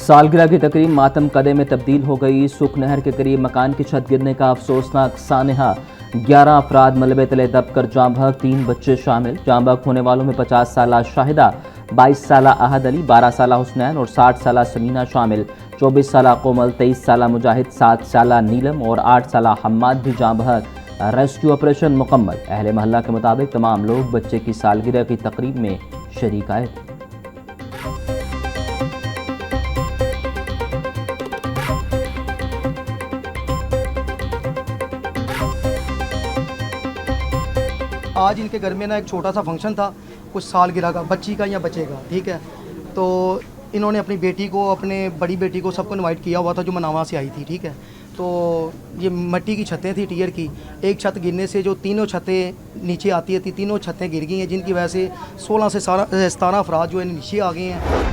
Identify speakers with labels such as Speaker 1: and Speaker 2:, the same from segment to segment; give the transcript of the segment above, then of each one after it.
Speaker 1: सालगिरह की तकरीब मातम कदे में तब्दील हो गई। सुख नहर के करीब मकान की छत गिरने का अफसोसनाक सानहा। 11 अफराद मलबे तले दबकर जाँ बहक, 3 बच्चे शामिल। जाँ बहक होने वालों में 50 साला शाहिदा, 22 साला अहद अली, 12 साला हुसनैन और 60 साला समीना शामिल। 24 साला कोमल, 23 साला मुजाहिद, 7 साला नीलम और 8 साला हम्माद भी जाँ बहक। रेस्क्यू ऑपरेशन मुकम्मल। अहले महल्ला के मुताबिक तमाम लोग बच्चे की सालगिरह की तकरीब में शरीक आए थे।
Speaker 2: आज इनके घर में ना एक छोटा सा फंक्शन था, कुछ सालगिरह का, बच्ची का या बच्चे का, ठीक है। तो इन्होंने अपनी बेटी को, अपने बड़ी बेटी को, सबको इनवाइट किया हुआ था जो मनावा से आई थी, ठीक है। तो ये मिट्टी की छतें थी टियर की, एक छत गिरने से जो तीनों छतें नीचे आती थी, तीनों छतें गिर गई हैं, जिनकी वजह से 16 से 17 अफराद जो है नीचे आ गए हैं।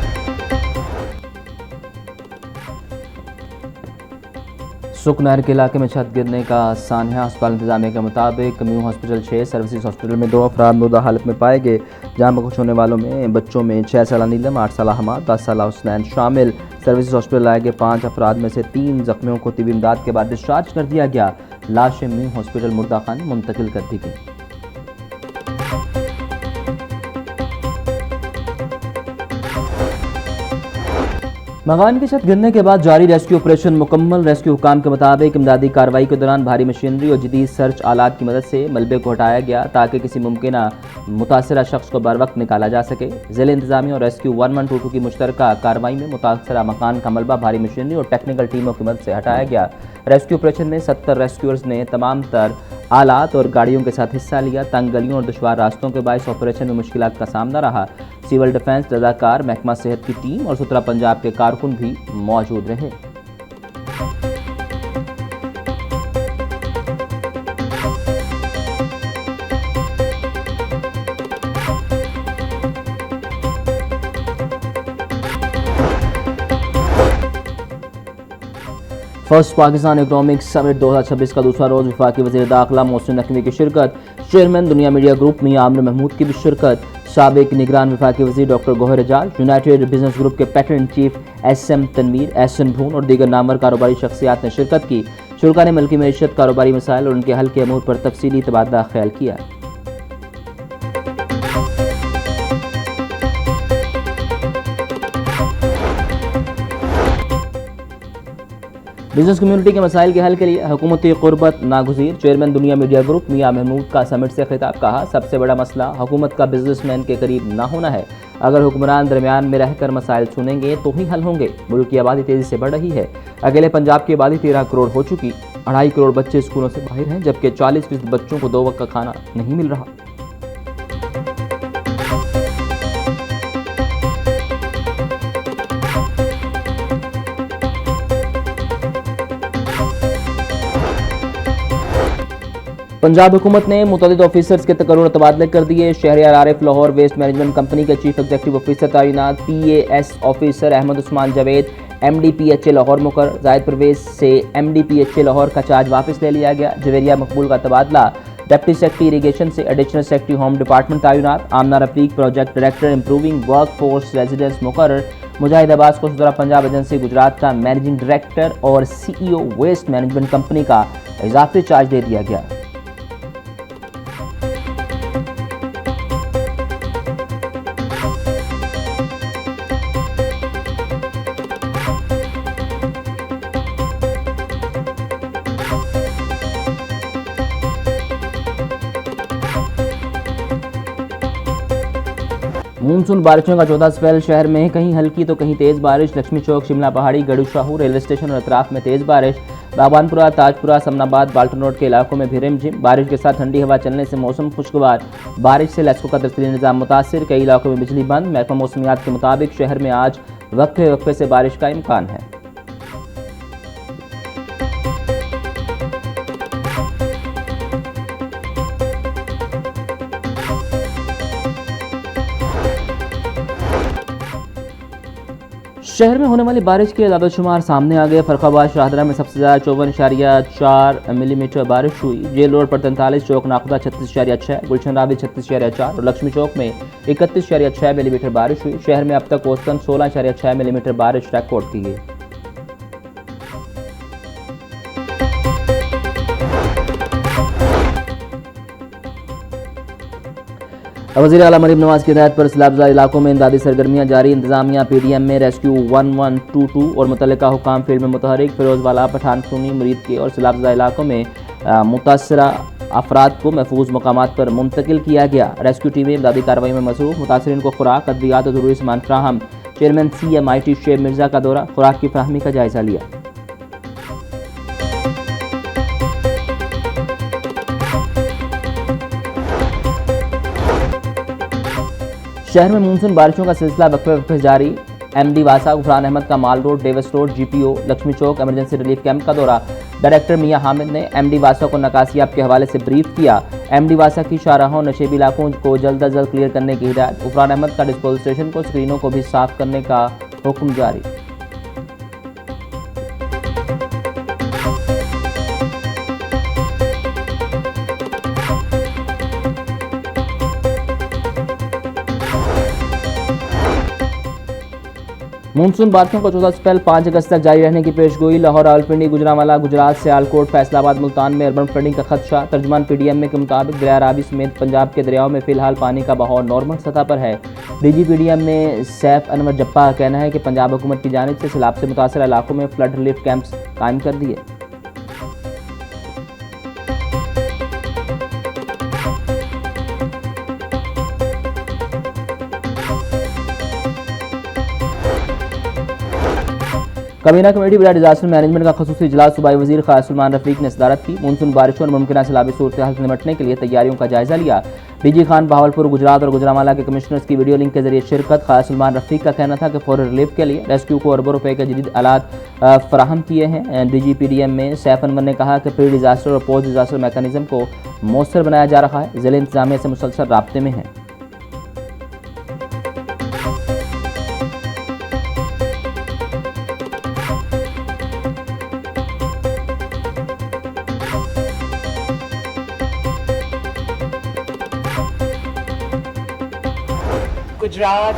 Speaker 1: सुख नहर के इलाके में छत गिरने का सानहा। अस्पताल इंतजामिया के मुताबिक म्यू हॉस्पिटल 6 सर्विसेज हॉस्पिटल में 2 अफराद मुर्दा हालत में पाए गए। जहाँ बकुश होने वालों में बच्चों में 6 साला नीलम, 8 साला हमाद, 10 साला हुसनैन शामिल। सर्विसेज हॉस्पिटल लाए गए 5 अफराद में से 3 जख्मियों को तिबी इमदाद के बाद डिस्चार्ज कर दिया गया। लाशें म्यू हॉस्पिटल मुर्दा खाने मुंतकिल कर दी गई। मकान की छत गिरने के बाद जारी रेस्क्यू ऑपरेशन मुकम्मल। रेस्क्यू हुकाम के मुताबिक इमदादी कार्रवाई के दौरान भारी मशीनरी और जदीद सर्च आलात की मदद से मलबे को हटाया गया ताकि किसी मुमकिना मुतासरा शख्स को बर वक्त निकाला जा सके। जिले इंतजामिया और रेस्क्यू 1122 की मुश्तरका कार्रवाई में मुतासरा मकान का मलबा भारी मशीनरी और टेक्निकल टीमों की मदद से हटाया गया। रेस्क्यू ऑपरेशन में 70 रेस्क्यूअर्स ने तमाम तर आलात और गाड़ियों के साथ हिस्सा लिया। तंग गलियों और दुश्वार रास्तों के बायस ऑपरेशन में मुश्किलात का सामना रहा। सिविल डिफेंस, रजाकार, महकमा सेहत की टीम और सुतरा पंजाब के कारकुन भी मौजूद रहे। फर्स्ट पाकिस्तान इकोनॉमिक समिट 2026 का दूसरा रोज वफाकी वज़ीर दाखिला मोहसिन नकवी की शिरकत। Chairman Duniya media group Mian Aamir Mahmood की भी शिरकत। साबिक निगरान वफाकी वज़ीर doctor Gohar Ejaz, united business group के patron chief SM Tanveer, Ahsan Bhoon और दीगर नामवर कारोबारी शख्सियात ने शिरकत की। शुरका ने मुल्की मईशत, कारोबारी मसाइल और उनके हल के अमूर पर तफसीली तबादला ख्याल किया। बिजनेस कम्युनिटी के मसाइल के हल के लिए हुकूमती क़ुर्बत नागुज़ीर। चेयरमैन दुनिया मीडिया ग्रुप मियां महमूद का समिट से खिताब। कहा, सबसे बड़ा मसला हुकूमत का बिजनेसमैन के करीब ना होना है। अगर हुक्मरान दरमियान में रहकर मसाइल सुनेंगे तो ही हल होंगे। मुल्क की आबादी तेज़ी से बढ़ रही है। अकेले पंजाब की आबादी 13 करोड़ हो चुकी। 2.5 करोड़ बच्चे स्कूलों से बाहर हैं, जबकि 40% बच्चों को 2 वक्त का खाना नहीं मिल रहा। पंजाब हुकूमत ने मुतअद्दिद ऑफिसर्स के तकर्रुर तबादले कर दिए। Shahryar Arif Lahore waste management company के चीफ एग्जीक्यूटिव ऑफिसर तैनात। PAS officer Ahmad Usman Javed MDPHA Lahore मुकर। जाहिद परवेज से MDPHA लाहौर का चार्ज वापस ले लिया गया। जवेरिया मकबूल का तबादला। डिप्टी सेक्रेटरी इरीगेशन से एडिशनल सेक्रेटरी होम डिपार्टमेंट तैनात। Amna Rafiq project director improving work force residence मुकर्रर। मुजाहिद अब्बास को सुतरा पंजाब एजेंसी गुजरात का मैनेजिंग डायरेक्टर और CEO वेस्ट मैनेजमेंट कंपनी का इजाफी चार्ज दे दिया गया। मानसून बारिशों का चौथा स्पेल। शहर में कहीं हल्की तो कहीं तेज बारिश। लक्ष्मी चौक, शिमला पहाड़ी, गड़ू शाहू रेलवे स्टेशन और अतराफ में तेज बारिश। बागवानपुरा, ताजपुरा, समनाबाद, बाल्टन रोड के इलाकों में भी रिमझिम बारिश के साथ ठंडी हवा चलने से मौसम खुशगवार। बारिश से लेस्को का तरसीली निज़ाम मुतासिर। कई इलाकों में बिजली बंद। महकमा मौसमियात के मुताबिक शहर में आज वक्फे वक्फे से बारिश का इम्कान है। शहर में होने वाली बारिश के दादोशुमार सामने आ गए। फर्रुखाबाद शाहदरा में सबसे ज़्यादा 54.4 मिलीमीटर बारिश हुई। जेल रोड पर 43, चौक नाखुदा 36.6, गुलशन रावी 36.4 और लक्ष्मी चौक में 31.6 मिलीमीटर बारिश हुई। शहर में अब तक औसतन 16.6 मिलीमीटर बारिश रिकॉर्ड की गई। वज़ीर आला मरीम नवाज की हिदायत पर सैलाबज़दा इलाकों में इमदादी सरगर्मियाँ जारी। इंतजामिया PDM में रेस्क्यू 1122 और मुतल्लिका हुकाम फील्ड में मुतहरिक। फिरोजवाला, पठानसूनी, मुरीद के और सैलाबज़दा इलाकों में मुतासरा अफराद को महफूज मकामात पर मुंतकिल किया गया। रेस्क्यू टीमें इमदादी कार्रवाई में मसरूफ़। मुतासरीन को खुराक, अद्वियात और ज़रूरी सामान फ्राहम। चेयरमैन CMIT शेब मिर्ज़ा का दौरा, खुराक की फ्राहमी का जायज़ा लिया। शहर में मानसून बारिशों का सिलसिला वक्फे जारी। MD वासा, गुफरान अहमद का mall road, Davis road, GPO, Lakshmi Chowk emergency relief camp का दौरा। डायरेक्टर मियां हामिद ने MD वासा को नकासियाब के हवाले से ब्रीफ किया। MD वासा की शाहराहों नशेबी इलाकों को जल्द अज जल्द क्लियर करने की हिदायत। गुफरान अहमद का डिस्पोजल स्टेशन को स्क्रीनों को भी साफ करने का हुक्म जारी। मानसून बारिशों का चौथा स्पेल 5 अगस्त तक जारी रहने की पेशगोई। लाहौर, रावलपिंडी, गुजरांवाला, गुजरात, सियालकोट, फैसलाबाद, मुल्तान में अर्बन फ्लडिंग का खदशा। तर्जुमान PDM में के मुताबिक दरिया रावी समेत पंजाब के दरियाओं में फिलहाल पानी का बहाव नॉर्मल सतह पर है। DG PDM में सैफ अनवर जप्पा का कहना है कि पंजाब हुकूमत की जानिब से सैलाब से मुतासर इलाकों में फ्लड रिलीफ कैंप्स कायम कर दिए। कबीना कमेटी बराए डिजास्टर मैनेजमेंट का खसूसी इजलास सूबाई वजीर ख़ालिद सलमान रफीक ने सदारत की। मानसून बारिशों और मुमकिन सैलाबी सूरत हाल से निपटने के लिए तैयारियों का जायजा लिया। DG खान बहावलपुर, गुजरात और गुजरांवाला के कमिश्नर्स की वीडियो लिंक के जरिए शिरकत। ख़ालिद सलमान रफीक का कहना था कि फौरी रिलीफ के लिए रेस्क्यू को अरबों रुपए के जदीद आलात फराहम किए हैं। DG PDM में सैफ अनवर ने कहा कि प्री डिजास्टर और पोस्ट डिजास्टर मैकेनिज्म को मौसर बनाया जा रहा है। ज़िला इंतजामिया से मुसलसल राब्ते में है।
Speaker 3: गुजरात,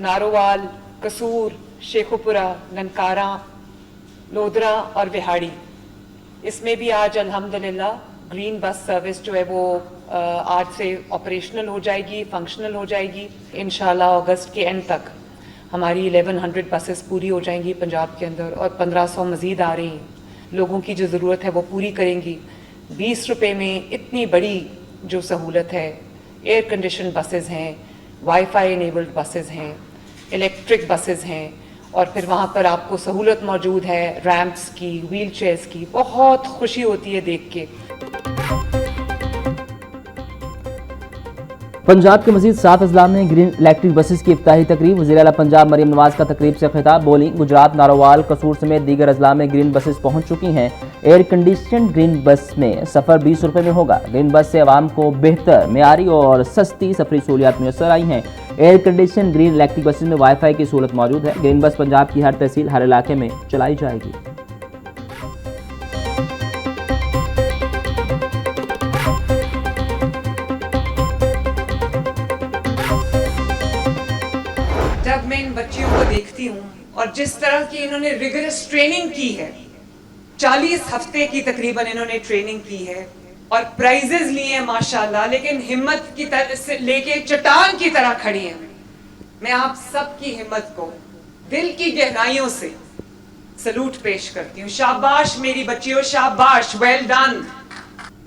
Speaker 3: नारोवाल, कसूर, शेखुपुरा, ननकारा, लोधरा और विहाड़ी, इसमें भी आज अल्हम्दुलिल्लाह ग्रीन बस सर्विस जो है वो आज से ऑपरेशनल हो जाएगी, फंक्शनल हो जाएगी। इंशाल्लाह अगस्त के एंड तक हमारी 1100 बसेस पूरी हो जाएंगी पंजाब के अंदर और 1500 मज़ीद आ रही हैं। लोगों की जो ज़रूरत है वो पूरी करेंगी। 20 रुपये में इतनी बड़ी जो सहूलत है, एयर कंडीशन बसेस हैं, वाईफाई इनेबल्ड बसेस हैं, इलेक्ट्रिक बसेस हैं और फिर वहाँ पर आपको सहूलत मौजूद है रैंप्स की, व्हील चेयर्स की। बहुत खुशी होती है देख के।
Speaker 1: पंजाब के मजीद 7 अजला में ग्रीन इलेक्ट्रिक बसेस की इफ्ताही तकरीब। वज़ीर आला पंजाब मरीम नवाज का तकरीब से खिताब। बोली, गुजरात, नारोवाल, कसूर समेत दीगर अजला में ग्रीन बसेस पहुंच चुकी हैं। एयर कंडीशन ग्रीन बस में सफ़र 20 रुपये में होगा। ग्रीन बस से आवाम को बेहतर, मेयारी और सस्ती सफरी सहूलियात मुयसर आई हैं। Air condition green electric buses में वाईफाई की सहूलत मौजूद है। ग्रीन बस पंजाब की हर तहसील, हर इलाके में चलाई जाएगी।
Speaker 3: जब मैं इन बच्चियों को देखती हूँ और जिस तरह की इन्होंने रिगरस ट्रेनिंग की है, 40 हफ्ते की तकरीबन इन्होंने ट्रेनिंग की है और प्राइजेस लिए हैं माशाल्लाह, लेकिन हिम्मत की तरह से लेके चट्टान की तरह खड़ी हैं। मैं आप सबकी हिम्मत को दिल की गहराइयों से सलूट पेश करती हूँ। शाबाश मेरी बच्चियों, शाबाश, वेल डन।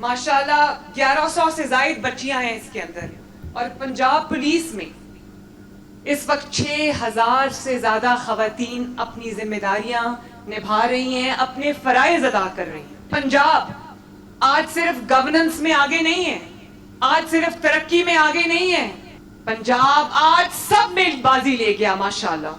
Speaker 3: माशाल्लाह 1100 से जायद बच्चियां हैं इसके अंदर और पंजाब पुलिस में इस वक्त 6000 से ज्यादा खवातीन अपनी जिम्मेदारियां निभा रही हैं, अपने फराइज अदा कर रही हैं। पंजाब आज सिर्फ गवर्नेंस में आगे नहीं है, आज सिर्फ तरक्की में आगे नहीं है, पंजाब आज सब में बाजी ले गया माशाल्लाह।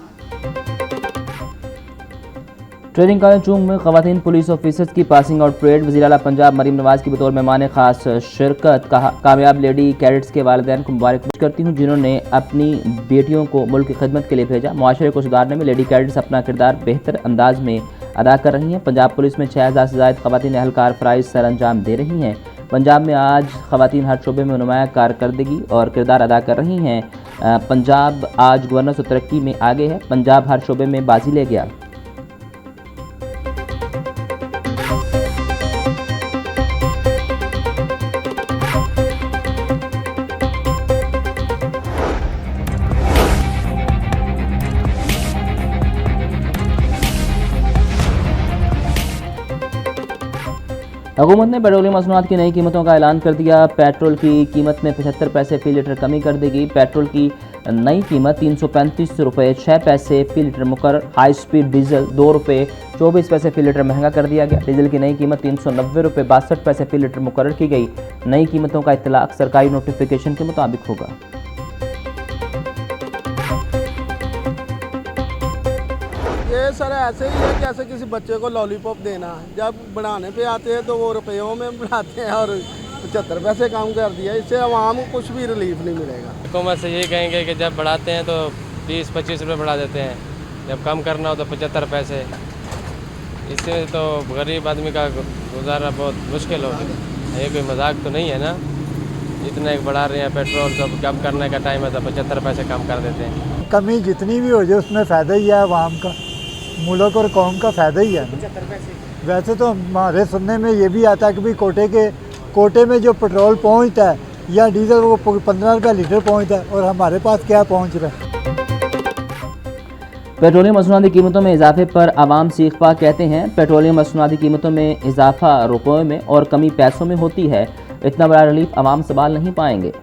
Speaker 1: ट्रेनिंग कॉलेज चूंग में खवातीन पुलिस ऑफिसर्स की पासिंग आउट परेड, वज़ीर आला पंजाब मरीम नवाज की बतौर मेहमान खास शिरकत। कामयाब लेडी कैडेट्स के वालिदैन को मुबारकबाद करती हूँ जिन्होंने अपनी बेटियों को मुल्क की खिदमत के लिए भेजा। मुआशरे को सुधारने में लेडी कैडेट्स अपना किरदार बेहतर अंदाज में अदा कर रही हैं। पंजाब पुलिस में 6000 से ज़ायद खवातीन एहलकार फ़राइज़ सर अंजाम दे रही हैं। पंजाब में आज खवातीन हर शोबे में नुमाया कारकर्दगी और किरदार अदा कर रही हैं। पंजाब आज गवर्नेंस और तरक्की में आगे है। पंजाब हर शोबे में बाजी ले गया। हुकूमत ने पेट्रोलियम मसनूआत की नई कीमतों का ऐलान कर दिया। पेट्रोल की कीमत में 75 पैसे फी लीटर कमी कर देगी। पेट्रोल की नई कीमत 335 रुपये 6 पैसे फी लीटर मुकर्रर। हाई स्पीड डीजल 2 रुपये 24 पैसे फी लीटर महंगा कर दिया गया। डीजल की नई कीमत 390 रुपये 62 पैसे फी लीटर मुकर्रर की गई। नई कीमतों का इत्तलाक सरकारी नोटिफिकेशन के मुताबिक होगा।
Speaker 4: ये सर ऐसे ही है जैसे किसी बच्चे को लॉलीपॉप देना, जब बनाने पे आते हैं तो वो रुपयों में बनाते हैं और 75 पैसे कम कर दिया। इससे आवाम को कुछ भी रिलीफ नहीं मिलेगा।
Speaker 5: हुकूमत से यही कहेंगे कि जब बढ़ाते हैं तो 20-25 रुपये बढ़ा देते हैं, जब कम करना हो तो 75 पैसे। इससे तो गरीब आदमी का गुजारा बहुत मुश्किल हो गया। ये कोई मजाक तो नहीं है ना, इतना एक बढ़ा रहे हैं पेट्रोल, तो कम करने का टाइम है तो 75 पैसे कम कर देते हैं।
Speaker 6: कमी जितनी भी हो जाए उसमें फ़ायदा ही है आवाम का, मुल्क और कौम का फ़ायदा ही है। वैसे तो हमारे सुनने में ये भी आता है कि भाई कोटे में जो पेट्रोल पहुंचता है या डीजल वो 15 रुपये लीटर पहुंचता है और हमारे पास क्या पहुंच रहा है।
Speaker 1: पेट्रोलियम मसनूआती कीमतों में इजाफे पर आवाम सीख पा कहते हैं पेट्रोलियम मसनूआती कीमतों में इजाफा रुपयों में और कमी पैसों में होती है। इतना बड़ा रिलीफ आवाम संभाल नहीं पाएंगे।